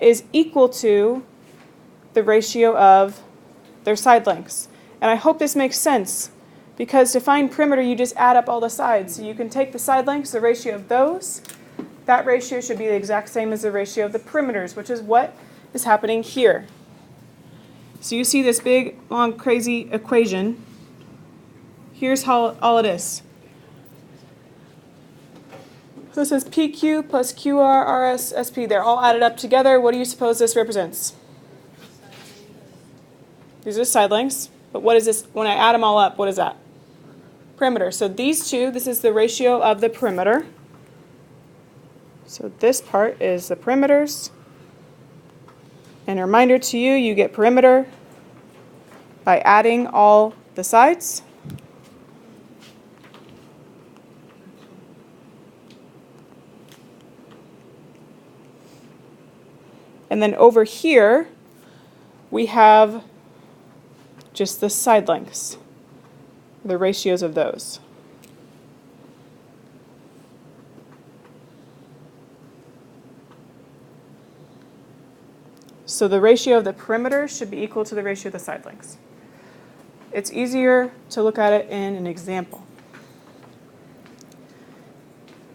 is equal to the ratio of their side lengths. And I hope this makes sense, because to find perimeter, you just add up all the sides. So you can take the side lengths, the ratio of those. That ratio should be the exact same as the ratio of the perimeters, which is what is happening here. So you see this big, long, crazy equation. Here's how all it is. So this is PQ plus QR, RS, SP. They're all added up together. What do you suppose this represents? These are side lengths. But what is this? When I add them all up, what is that? Perimeter. So these two, this is the ratio of the perimeter. So this part is the perimeters. And a reminder to you, you get perimeter by adding all the sides. And then over here, we have just the side lengths, the ratios of those. So the ratio of the perimeter should be equal to the ratio of the side lengths. It's easier to look at it in an example.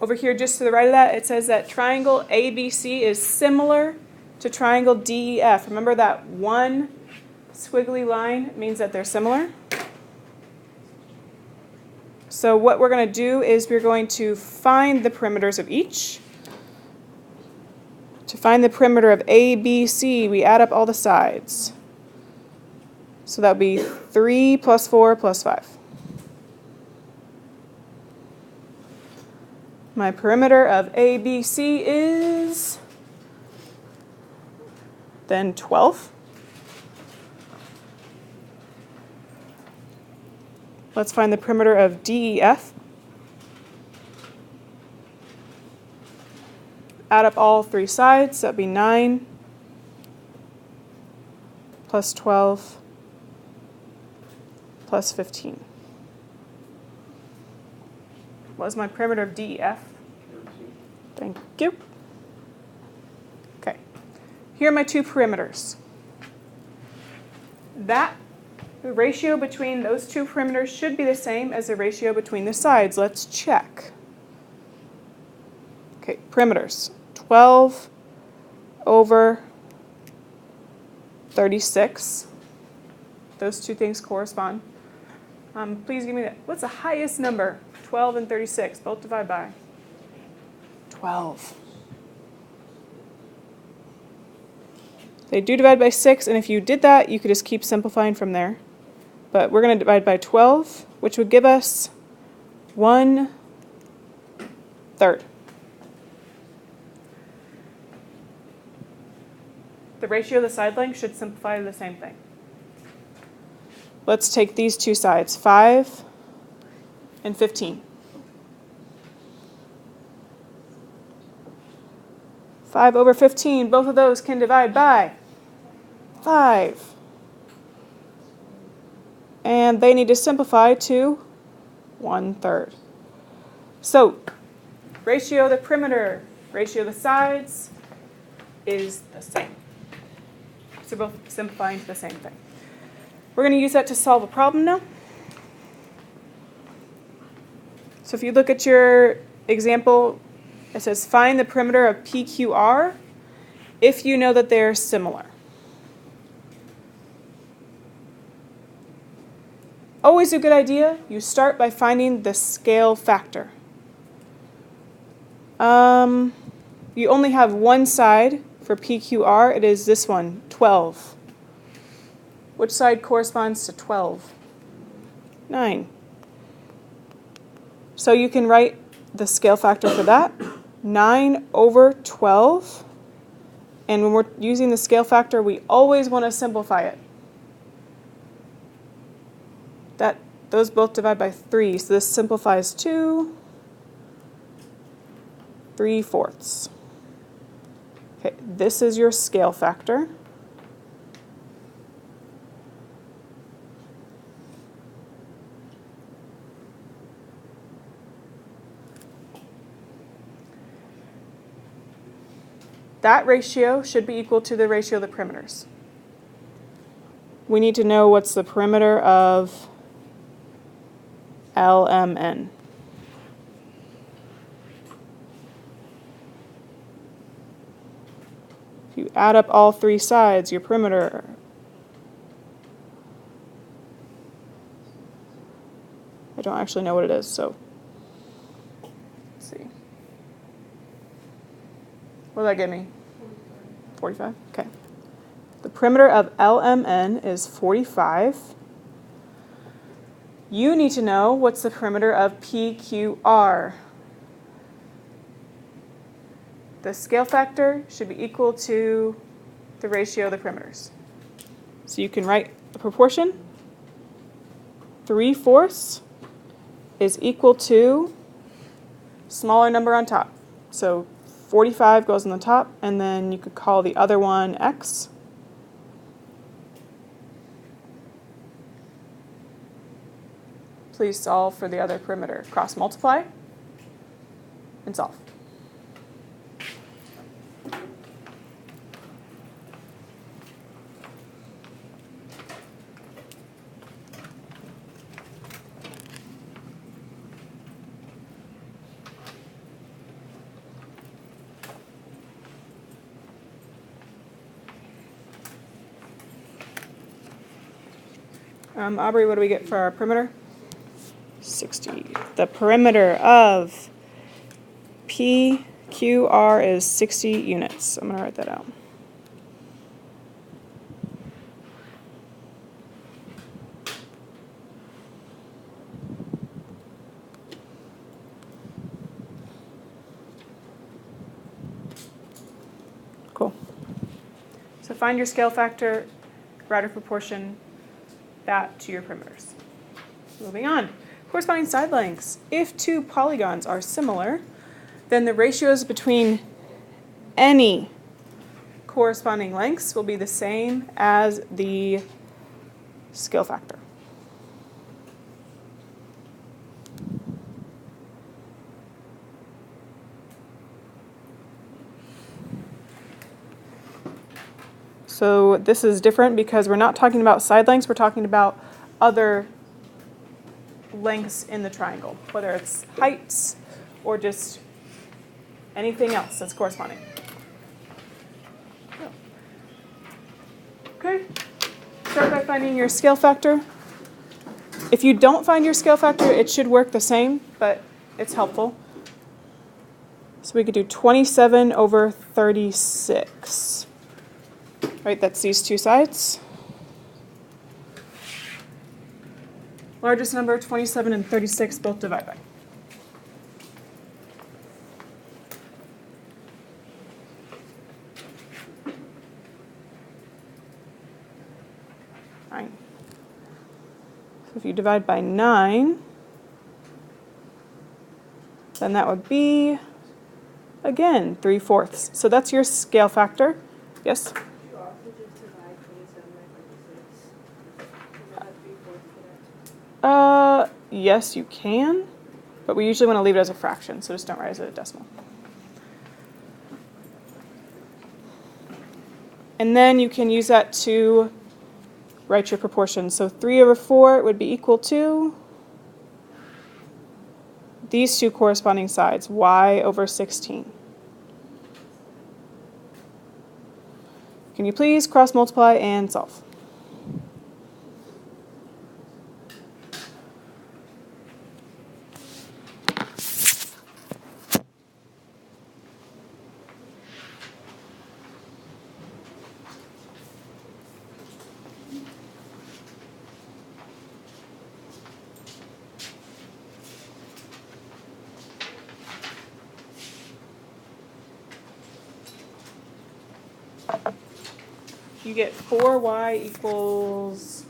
Over here, just to the right of that, it says that triangle ABC is similar to triangle DEF. Remember that one squiggly line means that they're similar. So what we're going to do is we're going to find the perimeters of each. To find the perimeter of ABC, we add up all the sides. So that would be 3 plus 4 plus 5. My perimeter of ABC is then 12. Let's find the perimeter of DEF. Add up all three sides, that would be 9 plus 12 plus 15. What is my perimeter of DEF? Thank you. Okay, here are my two perimeters. The ratio between those two perimeters should be the same as the ratio between the sides. Let's check. Okay, perimeters. 12 over 36. Those two things correspond. Please give me that. What's the highest number? 12 and 36. Both divide by 12. They do divide by 6, and if you did that, you could just keep simplifying from there. But we're going to divide by 12, which would give us 1/3. The ratio of the side length should simplify to the same thing. Let's take these two sides, 5 and 15. 5 over 15, both of those can divide by 5. And they need to simplify to 1/3. So, ratio of the perimeter, ratio of the sides is the same. So both simplifying to the same thing. We're going to use that to solve a problem now. So if you look at your example, it says find the perimeter of PQR if you know that they're similar. Always a good idea, you start by finding the scale factor. You only have one side for PQR. It is this one, 12. Which side corresponds to 12? 9. So you can write the scale factor for that, 9 over 12. And when we're using the scale factor, we always want to simplify it. Those both divide by 3, so this simplifies to 3/4. Okay, this is your scale factor. that ratio should be equal to the ratio of the perimeters. We need to know what's the perimeter of LMN. If you add up all three sides, your perimeter, I don't actually know what it is, so let's see. What did that give me? 45? Okay. The perimeter of LMN is 45. You need to know what's the perimeter of PQR. The scale factor should be equal to the ratio of the perimeters. So you can write a proportion. 3/4 is equal to smaller number on top. So 45 goes on the top, and then you could call the other one X. Please solve for the other perimeter. Cross multiply and solve. Aubrey, what do we get for our perimeter? 60. The perimeter of PQR is 60 units. I'm going to write that out. Cool. So find your scale factor, write a proportion, that to your perimeters. Moving on. Corresponding side lengths. If two polygons are similar, then the ratios between any corresponding lengths will be the same as the scale factor. So this is different because we're not talking about side lengths, we're talking about other lengths in the triangle, whether it's heights or just anything else that's corresponding. Okay, start by finding your scale factor. If you don't find your scale factor, it should work the same, but it's helpful. So we could do 27 over 36. Right, that's these two sides. Largest number, 27 and 36, both divide by. Nine. So if you divide by 9, then that would be, again, 3/4. So that's your scale factor. Yes? Yes, you can, but we usually want to leave it as a fraction, so just don't write it as a decimal. And then you can use that to write your proportion. So 3/4 would be equal to these two corresponding sides, y over 16. Can you please cross multiply and solve? You get 4y equals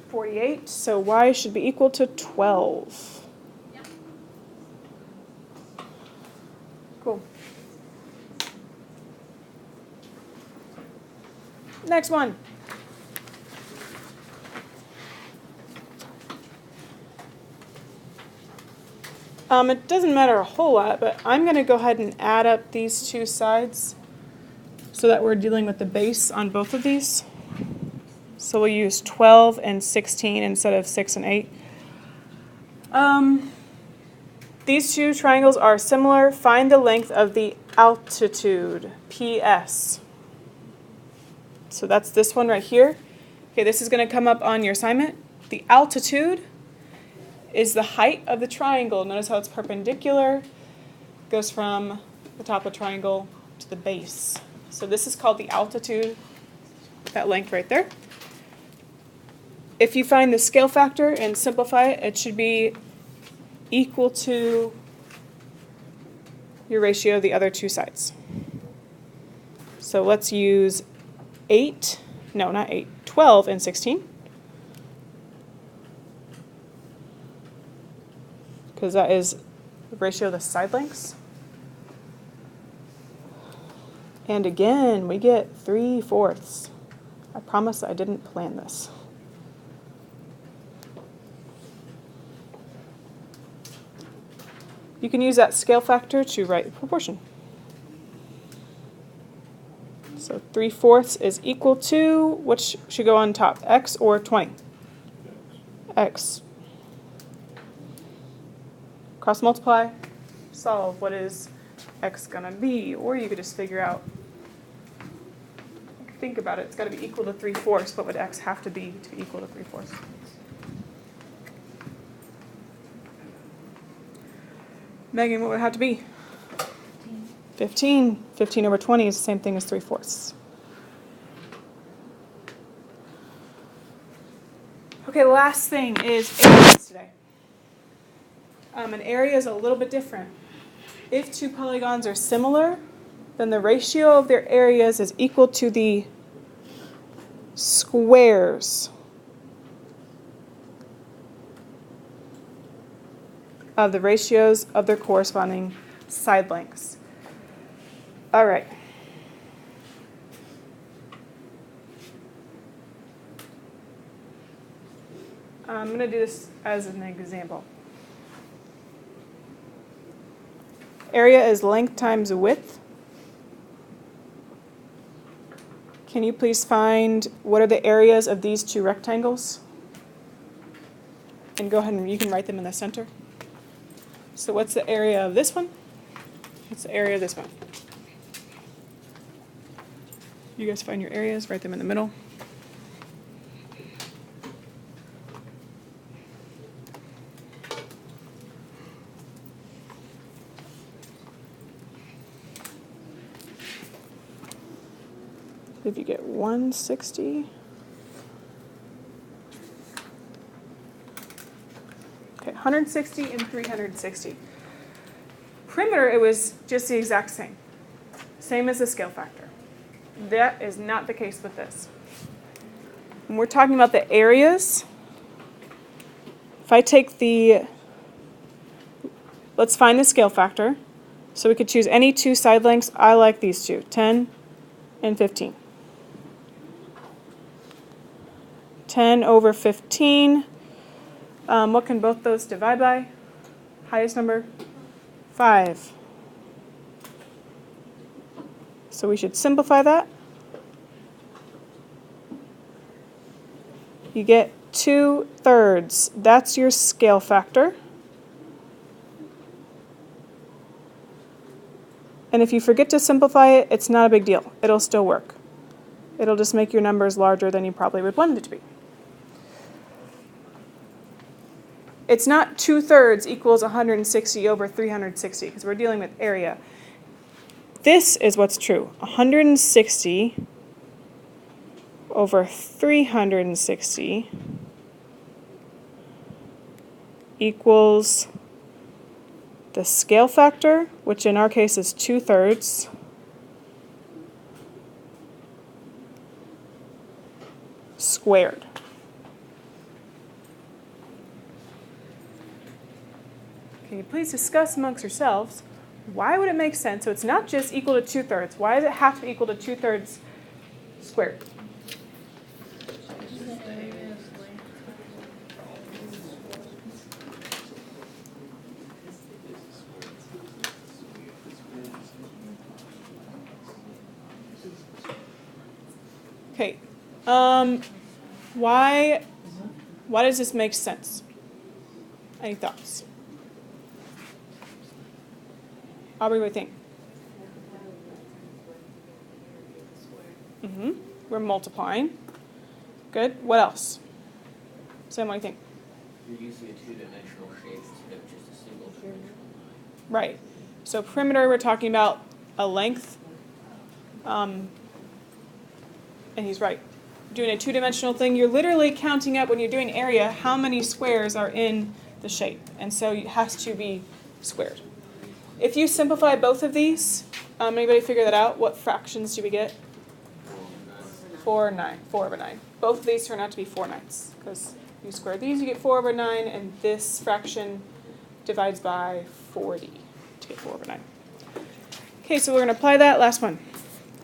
48, so y should be equal to 12. Yeah. Cool. Next one. It doesn't matter a whole lot, but I'm going to go ahead and add up these two sides so that we're dealing with the base on both of these. So we'll use 12 and 16 instead of 6 and 8. These two triangles are similar. Find the length of the altitude, PS. So that's this one right here. Okay, this is going to come up on your assignment. The altitude is the height of the triangle. Notice how it's perpendicular. Goes from the top of the triangle to the base. So this is called the altitude, that length right there. If you find the scale factor and simplify it, it should be equal to your ratio of the other two sides. So let's use 12 and 16. Because that is the ratio of the side lengths. And again, we get 3/4. I promise I didn't plan this. You can use that scale factor to write the proportion. So 3/4 is equal to, which should go on top, x or 20? X. Cross multiply, solve. What is x gonna be? Or you could just figure out, think about it, it's gotta be equal to 3/4. What would x have to be equal to 3/4? Megan, what would it have to be? 15. 15 over 20 is the same thing as 3/4. Okay, the last thing is areas today. An area is a little bit different. If two polygons are similar, then the ratio of their areas is equal to the squares of the ratios of their corresponding side lengths. All right. I'm going to do this as an example. Area is length times width. Can you please find what are the areas of these two rectangles? And go ahead and you can write them in the center. So what's the area of this one? What's the area of this one? You guys find your areas, write them in the middle. If you get 160. Okay, 160 and 360. Perimeter, it was just the exact same. Same as the scale factor. That is not the case with this. When we're talking about the areas, if I take let's find the scale factor. So we could choose any two side lengths. I like these two, 10 and 15. 10 over 15. What can both those divide by? Highest number? 5. So we should simplify that. You get 2/3. That's your scale factor. And if you forget to simplify it, it's not a big deal. It'll still work. It'll just make your numbers larger than you probably would want it to be. It's not 2/3 equals 160 over 360 because we're dealing with area. This is what's true. 160 over 360 equals the scale factor, which in our case is 2/3, squared. Can you please discuss amongst yourselves, why would it make sense? So it's not just equal to 2/3. Why does it have to be equal to 2/3 squared? Why does this make sense? Any thoughts? Aubrey, what do you think? We're multiplying. Good. What else? Sam, what do you think? You're using a two-dimensional shape instead of just a single dimensional line. Right. So perimeter, we're talking about a length. And he's right. Doing a two-dimensional thing, you're literally counting up when you're doing area how many squares are in the shape. And so it has to be squared. If you simplify both of these, anybody figure that out? What fractions do we get? 4 over 9. Both of these turn out to be 4/9. Because you square these, you get 4 over 9, and this fraction divides by 40 to get 4 over 9. Okay, so we're going to apply that. Last one.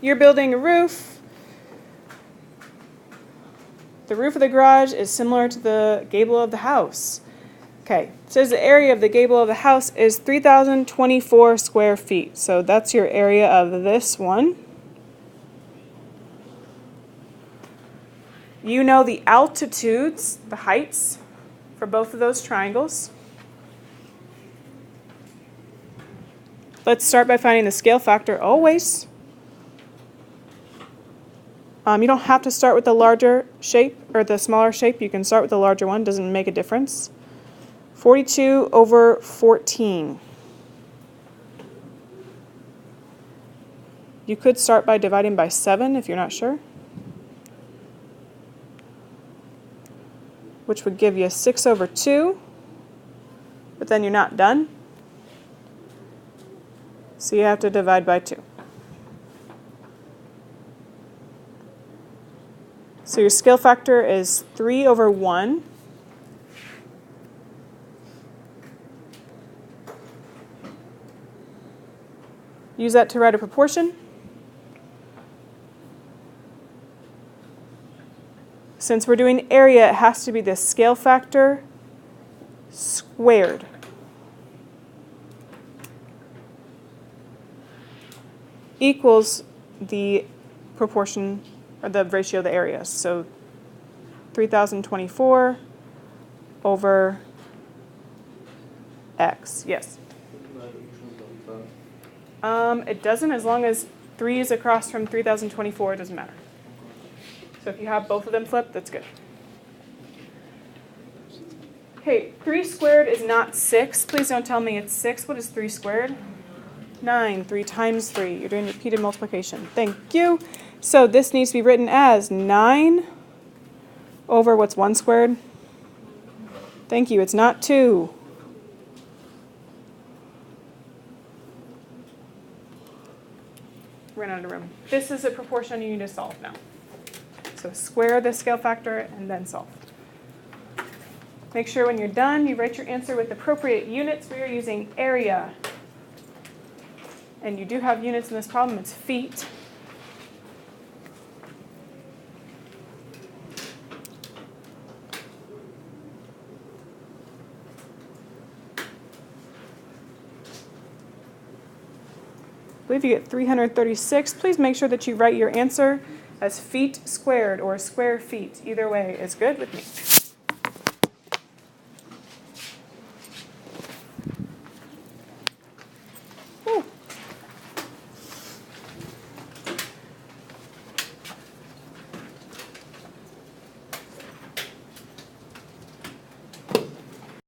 You're building a roof. The roof of the garage is similar to the gable of the house. Okay, it says the area of the gable of the house is 3,024 square feet. So that's your area of this one. You know the altitudes, the heights, for both of those triangles. Let's start by finding the scale factor always. You don't have to start with the larger shape or the smaller shape. You can start with the larger one. Doesn't make a difference. 42 over 14. You could start by dividing by 7 if you're not sure, which would give you 6 over 2, but then you're not done. So you have to divide by 2. So your scale factor is 3 over 1. Use that to write a proportion. Since we're doing area, it has to be the scale factor squared. Equals the proportion or the ratio of the areas. So 3,024 over x. Yes. It doesn't, as long as 3 is across from 3,024, it doesn't matter. So if you have both of them flipped, that's good. Okay, 3 squared is not 6. Please don't tell me it's 6. What is 3 squared? 9. 3 times 3. You're doing repeated multiplication. Thank you. So this needs to be written as 9 over what's 1 squared? Thank you. It's not 2. Ran out of room. This is a proportion you need to solve now. So square the scale factor and then solve. Make sure when you're done, you write your answer with appropriate units. We are using area. And you do have units in this problem. It's feet. I believe you get 336. Please make sure that you write your answer as feet squared or square feet. Either way is good with me.